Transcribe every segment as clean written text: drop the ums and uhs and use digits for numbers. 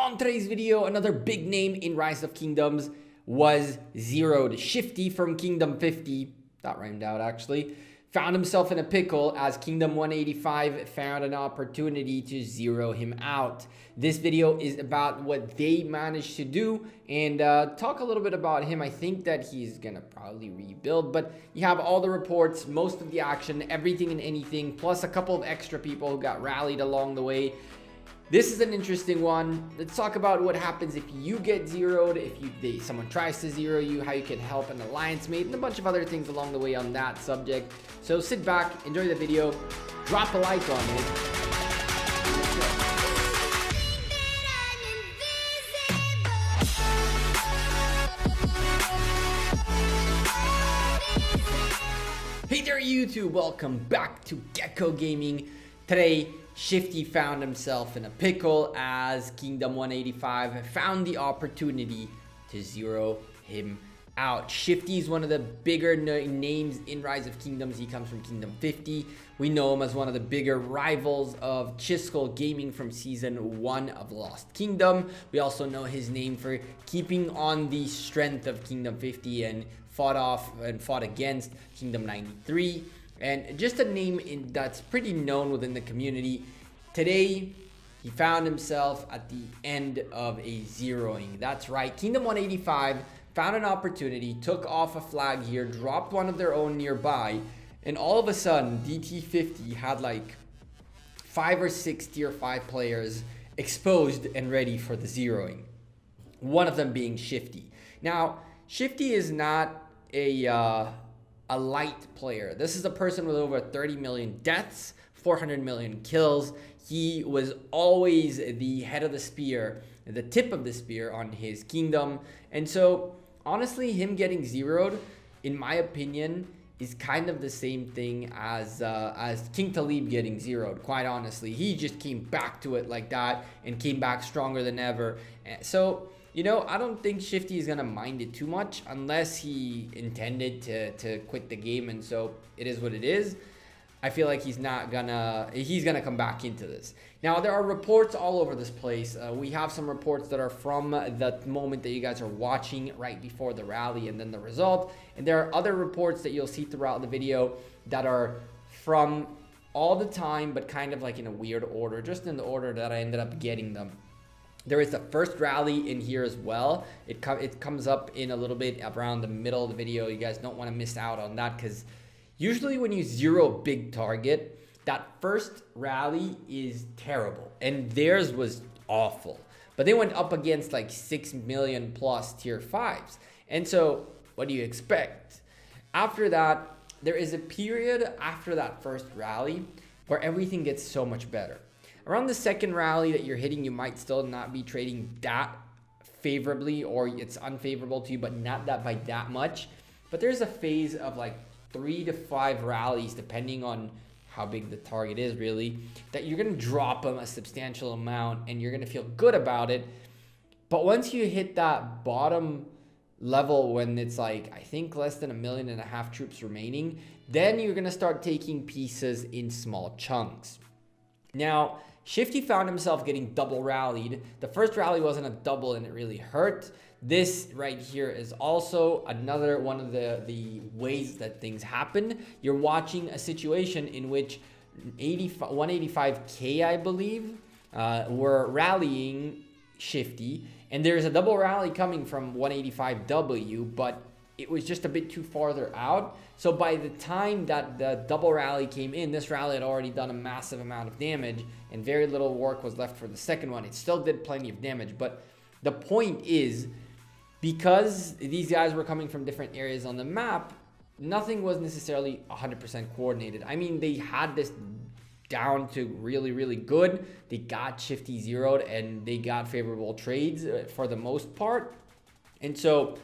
On today's video, another big name in Rise of Kingdoms was ZEROED. Shifty from Kingdom 50, that rhymed out actually, found himself in a pickle as Kingdom 185 found an opportunity to zero him out. This video is about what they managed to do and talk a little bit about him. I think that he's gonna probably rebuild, but you have all the reports, most of the action, everything and anything, plus a couple of extra people who got rallied along the way. This is an interesting one. Let's talk about what happens if you get zeroed, if someone tries to zero you, how you can help an alliance mate, and a bunch of other things along the way on that subject. So sit back, enjoy the video, drop a like on it. Hey there YouTube, welcome back to Gekko Gaming. Today, Shifty found himself in a pickle as Kingdom 185 found the opportunity to zero him out. Shifty is one of the bigger names in Rise of Kingdoms. He comes from Kingdom 50. We know him as one of the bigger rivals of Chisco Gaming from Season 1 of Lost Kingdom. We also know his name for keeping on the strength of Kingdom 50 and fought against Kingdom 93. And just a name that's pretty known within the community. Today, he found himself at the end of a zeroing. That's right, Kingdom 185 found an opportunity, took off a flag here, dropped one of their own nearby, and all of a sudden, DT50 had like 5 or 6 tier 5 players exposed and ready for the zeroing. One of them being Shifty. Now, Shifty is not a light player. This is a person with over 30 million deaths, 400 million kills. He was always the head of the spear, the tip of the spear on his kingdom. And so honestly, him getting zeroed, in my opinion, is kind of the same thing as King Talib getting zeroed. Quite honestly, he just came back to it like that and came back stronger than ever. So, you know, I don't think Shifty is going to mind it too much unless he intended to quit the game. And so it is what it is. I feel like he's gonna come back into this. Now, there are reports all over this place. We have some reports that are from the moment that you guys are watching right before the rally and then the result. And there are other reports that you'll see throughout the video that are from all the time, but kind of like in a weird order, just in the order that I ended up getting them. There is the first rally in here as well. It comes up in a little bit around the middle of the video. You guys don't want to miss out on that because usually when you zero a big target, that first rally is terrible. And theirs was awful. But they went up against like 6 million plus tier 5s. And so what do you expect? After that, there is a period after that first rally where everything gets so much better. Around the second rally that you're hitting, you might still not be trading that favorably, or it's unfavorable to you, but not that by that much. But there's a phase of like 3 to 5 rallies, depending on how big the target is really, that you're going to drop them a substantial amount and you're going to feel good about it. But once you hit that bottom level when it's like, I think less than 1.5 million troops remaining, then you're going to start taking pieces in small chunks. Now, Shifty found himself getting double rallied. The first rally wasn't a double and it really hurt. This right here is also another one of the ways that things happen. You're watching a situation in which 185K, I believe, were rallying Shifty. And there's a double rally coming from 185W, but it was just a bit too farther out. So by the time that the double rally came in, this rally had already done a massive amount of damage and very little work was left for the second one. It still did plenty of damage, but the point is, because these guys were coming from different areas on the map, nothing was necessarily 100% coordinated. I mean, they had this down to really, really good. They got Shifty zeroed and they got favorable trades for the most part. And so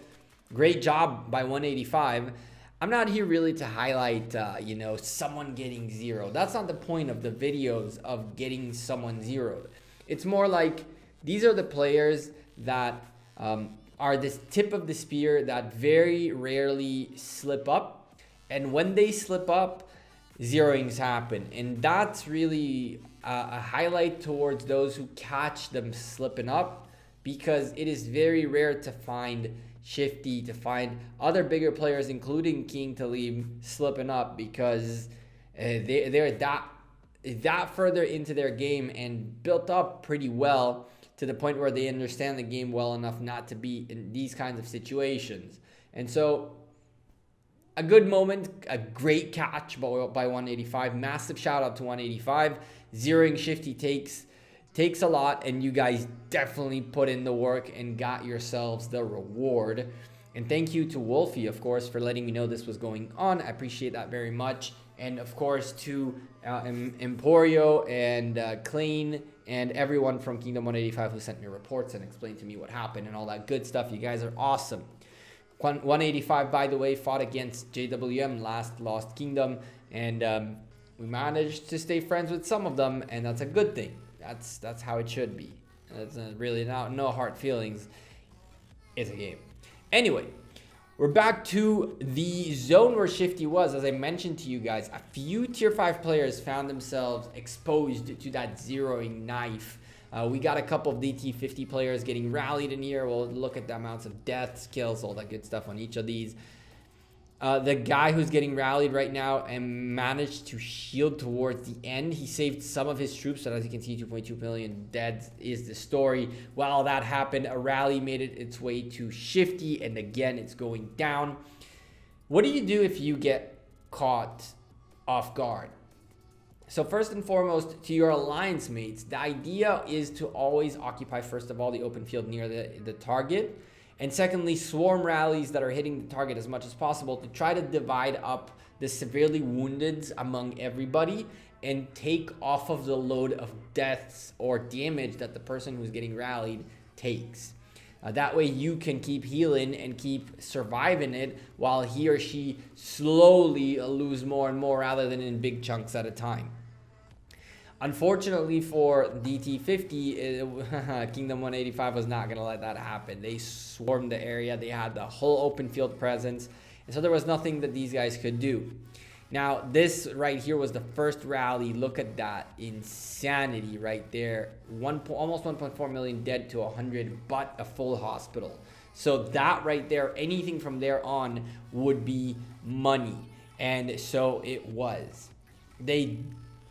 great job by 185. I'm not here really to highlight, you know, someone getting zeroed. That's not the point of the videos of getting someone zeroed. It's more like these are the players that are this tip of the spear that very rarely slip up. And when they slip up, zeroings happen. And that's really a highlight towards those who catch them slipping up. because it is very rare to find Shifty, to find other bigger players, including King Talib, slipping up, because they're that further into their game and built up pretty well to the point where they understand the game well enough not to be in these kinds of situations. And so a good moment, a great catch by 185. Massive shout out to 185. Zeroing Shifty takes a lot, and you guys definitely put in the work and got yourselves the reward. And thank you to Wolfie, of course, for letting me know this was going on. I appreciate that very much. And of course to Emporio and Clean and everyone from Kingdom 185 who sent me reports and explained to me what happened and all that good stuff. You guys are awesome. 185, by the way, fought against JWM last Lost Kingdom, and we managed to stay friends with some of them, and that's a good thing. That's how it should be. That's really no hard feelings. It's a game. Anyway, we're back to the zone where Shifty was. As I mentioned to you guys, a few tier 5 players found themselves exposed to that zeroing knife. We got a couple of DT50 players getting rallied in here. We'll look at the amounts of deaths, kills, all that good stuff on each of these. The guy who's getting rallied right now and managed to shield towards the end. He saved some of his troops, but as you can see, 2.2 million dead is the story. While that happened, a rally made its way to Shifty, and again, it's going down. What do you do if you get caught off guard? So first and foremost, to your alliance mates, the idea is to always occupy, first of all, the open field near the target. And secondly, swarm rallies that are hitting the target as much as possible to try to divide up the severely wounded among everybody and take off of the load of deaths or damage that the person who's getting rallied takes. That way you can keep healing and keep surviving it while he or she slowly lose more and more rather than in big chunks at a time. Unfortunately for DT50, Kingdom 185 was not going to let that happen. They swarmed the area. They had the whole open field presence. And so there was nothing that these guys could do. Now, this right here was the first rally. Look at that insanity right there. Almost 1.4 million dead to 100, but a full hospital. So that right there, anything from there on would be money. And so it was. They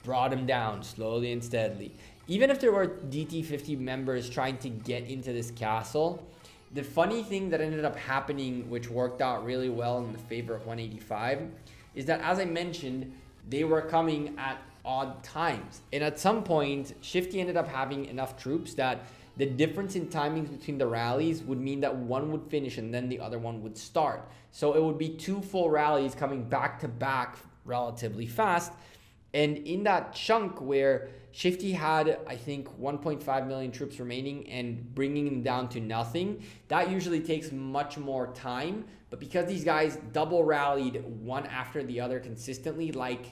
brought him down slowly and steadily. Even if there were DT50 members trying to get into this castle, the funny thing that ended up happening, which worked out really well in the favor of 185, is that, as I mentioned, they were coming at odd times. And at some point, Shifty ended up having enough troops that the difference in timings between the rallies would mean that one would finish and then the other one would start. So it would be 2 full rallies coming back to back relatively fast. And in that chunk where Shifty had, I think, 1.5 million troops remaining and bringing them down to nothing, that usually takes much more time. But because these guys double rallied one after the other consistently, like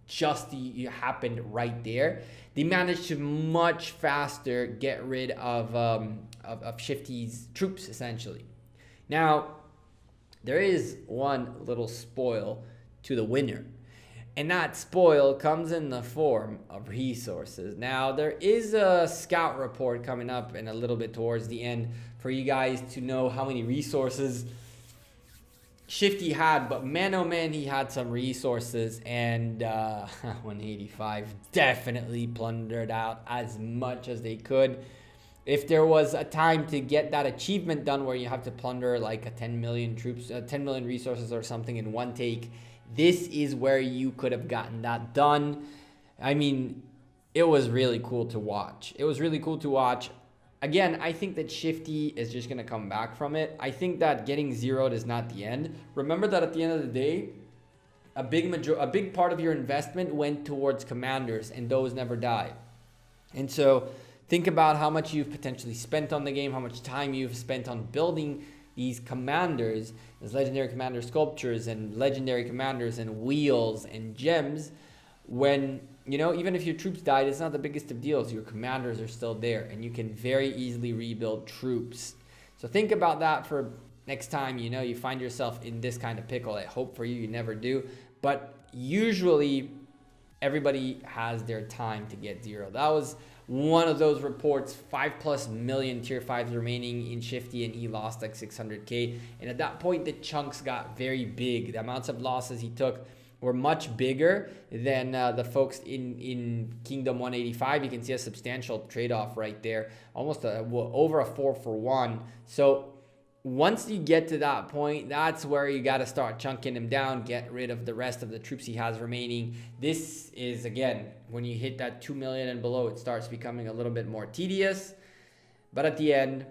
just happened right there, they managed to much faster get rid of Shifty's troops, essentially. Now, there is one little spoil to the winner. And that spoil comes in the form of resources. Now, there is a scout report coming up in a little bit towards the end for you guys to know how many resources Shifty had. But man, oh man, he had some resources. And 185 definitely plundered out as much as they could. If there was a time to get that achievement done where you have to plunder like a 10 million troops, 10 million resources or something in one take, this is where you could have gotten that done. I mean, it was really cool to watch. It was really cool to watch. Again, I think that Shifty is just going to come back from it. I think that getting zeroed is not the end. Remember that at the end of the day, a big part of your investment went towards commanders, and those never die. And so think about how much you've potentially spent on the game, how much time you've spent on building these commanders, these legendary commander sculptures and legendary commanders and wheels and gems, when, you know, even if your troops died, it's not the biggest of deals. Your commanders are still there and you can very easily rebuild troops. So think about that for next time, you know, you find yourself in this kind of pickle. I hope for you, you never do. But usually everybody has their time to get zero. That was one of those reports, 5+ million tier 5s remaining in Shifty, and he lost like 600k. And at that point, the chunks got very big. The amounts of losses he took were much bigger than the folks in Kingdom 185. You can see a substantial trade-off right there, almost over a 4-for-1. So once you get to that point, that's where you got to start chunking him down, get rid of the rest of the troops he has remaining. This is, again, when you hit that 2 million and below, it starts becoming a little bit more tedious. But at the end,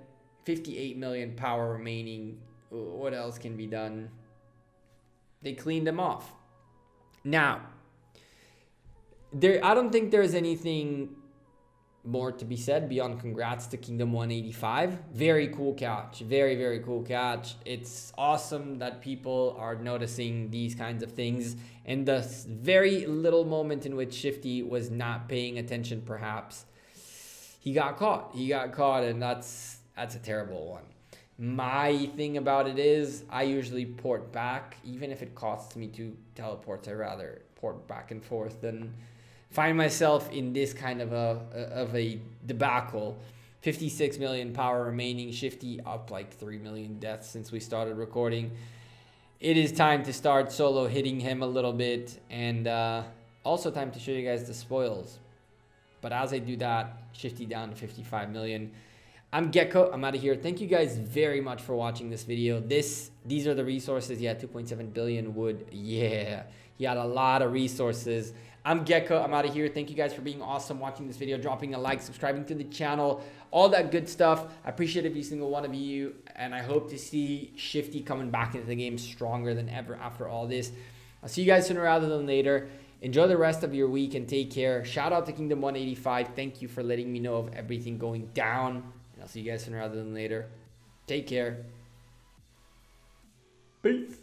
58 million power remaining. What else can be done? They cleaned him off. Now, I don't think there's anything more to be said beyond congrats to Kingdom 185. Very cool catch. Very, very cool catch. It's awesome that people are noticing these kinds of things. And the very little moment in which Shifty was not paying attention, perhaps, he got caught. He got caught, and that's a terrible one. My thing about it is I usually port back. Even if it costs me 2 teleports, I'd rather port back and forth than find myself in this kind of a debacle. 56 million power remaining. Shifty up like 3 million deaths since we started recording. It is time to start solo hitting him a little bit, and also time to show you guys the spoils. But as I do that, Shifty down to 55 million. I'm Gekko. I'm out of here. Thank you guys very much for watching this video. These are the resources. Yeah, 2.7 billion wood. Yeah, he had a lot of resources. I'm Gekko. I'm out of here. Thank you guys for being awesome, watching this video, dropping a like, subscribing to the channel, all that good stuff. I appreciate every single one of you, and I hope to see Shifty coming back into the game stronger than ever after all this. I'll see you guys sooner rather than later. Enjoy the rest of your week and take care. Shout out to Kingdom 185. Thank you for letting me know of everything going down. I'll see you guys sooner rather than later. Take care. Peace.